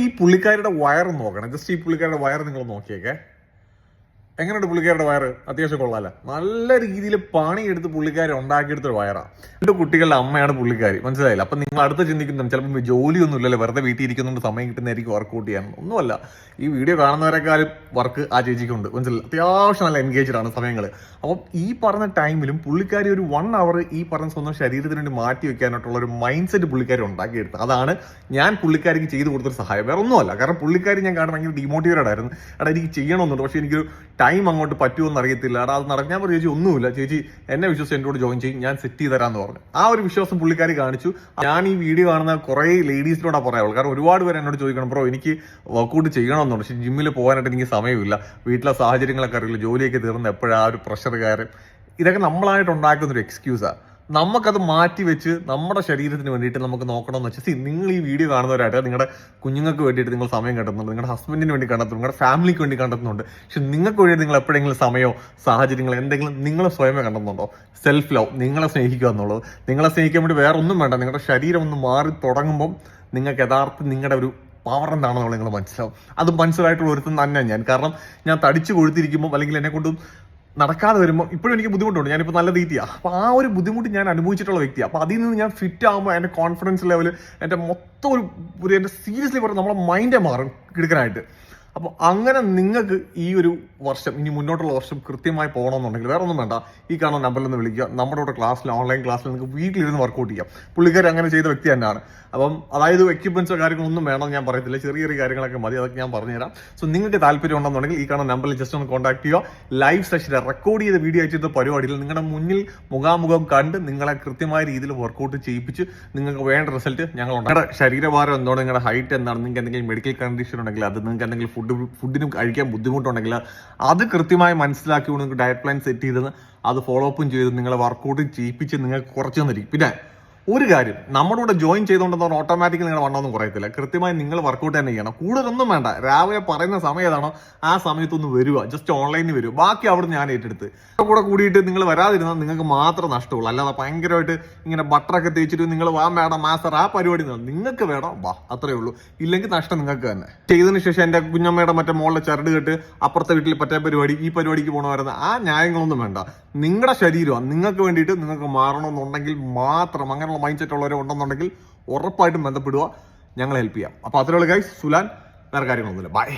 ഈ പുള്ളിക്കാരുടെ വയർ നോക്കണം. ജസ്റ്റ് ഈ പുള്ളിക്കാരുടെ വയർ നിങ്ങൾ നോക്കിയേക്കെ. എങ്ങനെയുണ്ട് പുള്ളിക്കാരുടെ വയറ്? അത്യാവശ്യം കൊള്ളാല്ല. നല്ല രീതിയിൽ പണിയെടുത്ത് പുള്ളിക്കാരി ഉണ്ടാക്കിയെടുത്തൊരു വയറാണ്. 2 കുട്ടികളുടെ അമ്മയാണ് പുള്ളിക്കാരി, മനസ്സിലായില്ല? അപ്പൊ നിങ്ങൾ അടുത്ത് ചിന്തിക്കുന്നുണ്ട് ചിലപ്പോൾ ജോലിയൊന്നും ഇല്ലല്ലോ, വെറുതെ വീട്ടിൽ ഇരിക്കുന്നുണ്ട്, സമയം കിട്ടുന്നതായിരിക്കും വർക്കൗട്ട് ചെയ്യാൻ. ഒന്നുമല്ല, ഈ വീഡിയോ കാണുന്നവരെക്കാളും വർക്ക് ആ ചേച്ചിക്കുണ്ട്, മനസ്സിലായി? അത്യാവശ്യം നല്ല എൻഗേജ്ഡ് ആണ് സമയങ്ങൾ. അപ്പം ഈ പറഞ്ഞ ടൈമിലും പുള്ളിക്കാരി ഒരു 1 അവർ ഈ പറഞ്ഞ സ്വന്തം ശരീരത്തിന് വേണ്ടി മാറ്റി വെക്കാനായിട്ടുള്ള ഒരു മൈൻഡ് സെറ്റ് പുള്ളിക്കാരി ഉണ്ടാക്കിയെടുത്തത്. അതാണ് ഞാൻ പുള്ളിക്കാരിക്ക് ചെയ്തു കൊടുത്തൊരു സഹായം, വേറെ ഒന്നുമല്ല. കാരണം പുള്ളിക്കാരി ഞാൻ കാണാൻ ഭയങ്കര ഡിമോട്ടിവേറ്റഡ് ആയിരുന്നു. എടാ എനിക്ക് ചെയ്യണമെന്നുണ്ട്, പക്ഷേ എനിക്കൊരു ടൈം അങ്ങോട്ട് പറ്റുമെന്ന് അറിയത്തില്ല. എടാ അത് നടക്കാൻ പറഞ്ഞു. ചേച്ചി ഒന്നുമില്ല, ചേച്ചി എന്നെ വിശ്വസിച്ച് എന്നോട് ജോയിൻ ചെയ്യും, ഞാൻ സെറ്റ് ചെയ്ത് തരാമെന്ന് പറഞ്ഞു. ആ ഒരു വിശ്വാസം പുള്ളിക്കാരി കാണിച്ചു. ഞാൻ ഈ വീഡിയോ കാണുന്ന കുറേ ലേഡീസിനോടാണ് പറയാനുള്ളൂ. കാരണം ഒരുപാട് പേര് എന്നോട് ചോദിക്കണം, ബ്രോ എനിക്ക് വർക്കൗട്ട് ചെയ്യണമെന്നുണ്ട്, പക്ഷേ ജിമ്മിൽ പോകാനായിട്ട് എനിക്ക് സമയമില്ല, വീട്ടിലെ സാഹചര്യങ്ങളൊക്കെ അറിയില്ല, ജോലിയൊക്കെ തീർന്ന് എപ്പോഴാ ഒരു പ്രഷർ കയറി. ഇതൊക്കെ നമ്മളായിട്ട് ഉണ്ടാക്കുന്നൊരു എക്സ്ക്യൂസാണ്. നമുക്കത് മാറ്റി വെച്ച് നമ്മുടെ ശരീരത്തിന് വേണ്ടിയിട്ട് നമുക്ക് നോക്കണമെന്ന് വെച്ചാൽ, നിങ്ങൾ ഈ വീഡിയോ കാണുന്നവരായിട്ട് നിങ്ങളുടെ കുഞ്ഞുങ്ങൾക്ക് വേണ്ടിയിട്ട് നിങ്ങൾ സമയം കണ്ടെത്തുന്നുണ്ട്, നിങ്ങളുടെ ഹസ്ബൻഡിന് വേണ്ടി കണ്ടെത്തുന്നു, നിങ്ങളുടെ ഫാമിലിക്ക് വേണ്ടി കണ്ടെത്തുന്നുണ്ട്. പക്ഷെ നിങ്ങൾക്ക് വേണ്ടി നിങ്ങൾ എപ്പോഴെങ്കിലും സമയമോ സാഹചര്യങ്ങളോ എന്തെങ്കിലും നിങ്ങൾ സ്വയമേ കണ്ടെത്തുന്നുണ്ടോ? സെൽഫ് ലവ്, നിങ്ങളെ സ്നേഹിക്കുക എന്നുള്ളത്. നിങ്ങളെ സ്നേഹിക്കാൻ വേണ്ടി വേറെ ഒന്നും വേണ്ട. നിങ്ങളുടെ ശരീരം ഒന്ന് മാറി തുടങ്ങുമ്പം നിങ്ങൾക്ക് യഥാർത്ഥം നിങ്ങളുടെ ഒരു പവർ എന്താണെന്നുള്ള നിങ്ങൾ മനസ്സിലാവും. അത് മനസ്സിലായിട്ടുള്ള ഒരുത്തം തന്നെ ഞാൻ. കാരണം ഞാൻ തടിച്ചു കൊഴുത്തിരിക്കുമ്പോൾ അല്ലെങ്കിൽ എന്നെ കൊണ്ട് നടക്കാതെ വരുമ്പോൾ ഇപ്പോഴും എനിക്ക് ബുദ്ധിമുട്ടുണ്ട്. ഞാനിപ്പോൾ നല്ല തീറ്റിയാണ്. അപ്പോൾ ആ ഒരു ബുദ്ധിമുട്ട് ഞാൻ അനുഭവിച്ചിട്ടുള്ള വ്യക്തിയാണ്. അപ്പോൾ അതിൽ നിന്ന് ഞാൻ ഫിറ്റ് ആകുമ്പോൾ എൻ്റെ കോൺഫിഡൻസ് ലെവൽ, എൻ്റെ മൊത്തം ഒരു എൻ്റെ സീരിയസ്ലി പറഞ്ഞാൽ നമ്മളെ മൈൻഡേ മാറും കിടക്കാനായിട്ട്. അപ്പോൾ അങ്ങനെ നിങ്ങൾക്ക് ഈ ഒരു വർഷം, ഇനി മുന്നോട്ടുള്ള വർഷം കൃത്യമായി പോകണമെന്നുണ്ടെങ്കിൽ വേറെ ഒന്നും വേണ്ട, ഈ കാണുന്ന നമ്പറിൽ നിന്ന് വിളിക്കുക. നമ്മുടെ കൂടെ ക്ലാസ്സിൽ, ഓൺലൈൻ ക്ലാസ്സിൽ നിങ്ങൾക്ക് വീട്ടിലിരുന്ന് വർക്കൗട്ട് ചെയ്യാം. പുള്ളിക്കാരി അങ്ങനെ ചെയ്ത വ്യക്തി തന്നെയാണ്. അപ്പം അതായത് എക്യുപ്മെന്റ്സോ കാര്യങ്ങളൊന്നും വേണമെന്ന് ഞാൻ പറയത്തില്ല, ചെറിയ ചെറിയ കാര്യങ്ങളൊക്കെ മതി, അതൊക്കെ ഞാൻ പറഞ്ഞുതരാം. സോ നിങ്ങൾക്ക് താല്പര്യം ഉണ്ടെന്നുണ്ടെങ്കിൽ ഈ കാണുന്ന നമ്പറിൽ ജസ്റ്റ് ഒന്ന് കോൺടാക്ട് ചെയ്യുക. ലൈവ് സെഷൻ റെക്കോർഡ് ചെയ്ത വീഡിയോ അയച്ചിട്ട് പരിപാടിയിൽ നിങ്ങളുടെ മുന്നിൽ മുഖാമുഖം കണ്ട് നിങ്ങളെ കൃത്യമായ രീതിയിൽ വർക്കൗട്ട് ചെയ്യിപ്പിച്ച് നിങ്ങൾക്ക് വേണ്ട റിസൾട്ട് ഞങ്ങൾ നിങ്ങളുടെ ശരീരഭാരം എന്താണ്, നിങ്ങളുടെ ഹൈറ്റ് എന്താണ്, നിങ്ങൾക്ക് എന്തെങ്കിലും മെഡിക്കൽ കണ്ടീഷൻ ഉണ്ടെങ്കിൽ അത്, നിങ്ങൾക്ക് എന്തെങ്കിലും ഫുഡിനും കഴിക്കാൻ ബുദ്ധിമുട്ടുണ്ടെങ്കിൽ അത് കൃത്യമായി മനസ്സിലാക്കിക്കൊണ്ട് നിങ്ങൾക്ക് ഡയറ്റ് പ്ലാൻ സെറ്റ് ചെയ്ത് അത് ഫോളോ അപ്പും ചെയ്ത് നിങ്ങളെ വർക്കൗട്ട് ചെയ്യിപ്പിച്ച് നിങ്ങൾക്ക് കുറച്ച് തന്നിരിക്കും. പിന്നെ ഒരു കാര്യം, നമ്മുടെ കൂടെ ജോയിൻ ചെയ്തുകൊണ്ടെന്ന് ഓട്ടോമാറ്റിക്കലി നിങ്ങളുടെ വണ്ണമൊന്നും കുറയത്തില്ല. കൃത്യമായി നിങ്ങൾ വർക്കൗട്ട് തന്നെ ചെയ്യണം. കൂടുതലൊന്നും വേണ്ട. രാവിലെ പറയുന്ന സമയം ഏതാണോ ആ സമയത്തൊന്ന് വരിക, ജസ്റ്റ് ഓൺലൈനിൽ വരിക. ബാക്കി അവിടെ ഞാൻ ഏറ്റെടുത്ത് കൂടെ കൂടിയിട്ട് നിങ്ങൾ വരാതിരുന്നാൽ നിങ്ങൾക്ക് മാത്രം നഷ്ടമുള്ളൂ. അല്ലാതെ ഭയങ്കരമായിട്ട് ഇങ്ങനെ ബട്ടറൊക്കെ തേച്ചിട്ട് നിങ്ങൾ വാ മേഡം മാസ്റ്റർ ആ പരിപാടി നിങ്ങൾക്ക് വേണം, വാ, അത്രേ ഉള്ളൂ. ഇല്ലെങ്കിൽ നഷ്ടം നിങ്ങൾക്ക് തന്നെ. ചെയ്തതിന് ശേഷം എൻ്റെ കുഞ്ഞമ്മയുടെ മറ്റേ മോളിലെ ചരട് കെട്ട് അപ്പുറത്തെ വീട്ടിൽ പറ്റേ പരിപാടി, ഈ പരിപാടിക്ക് പോകണമായിരുന്നു, ആ ന്യായങ്ങളൊന്നും വേണ്ട. നിങ്ങളുടെ ശരീരമാണ്, നിങ്ങൾക്ക് വേണ്ടിയിട്ട് നിങ്ങൾക്ക് മാറണമെന്നുണ്ടെങ്കിൽ മാത്രം, അങ്ങനെയുള്ള മൈൻഡ് സെറ്റ് ഉള്ളവരെ ഉണ്ടെന്നുണ്ടെങ്കിൽ ഉറപ്പായിട്ടും ബന്ധപ്പെടുക, ഞങ്ങൾ ഹെൽപ്പ് ചെയ്യാം. അപ്പോൾ അത്രയുള്ള ഗൈസ്, സുലാൻ, വേറെ കാര്യങ്ങളൊന്നുമില്ല. ബൈ.